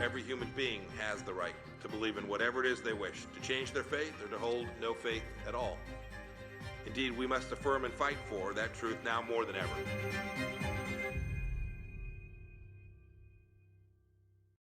Every human being has the right to believe in whatever it is they wish, to change their faith or to hold no faith at all. Indeed, we must affirm and fight for that truth now more than ever.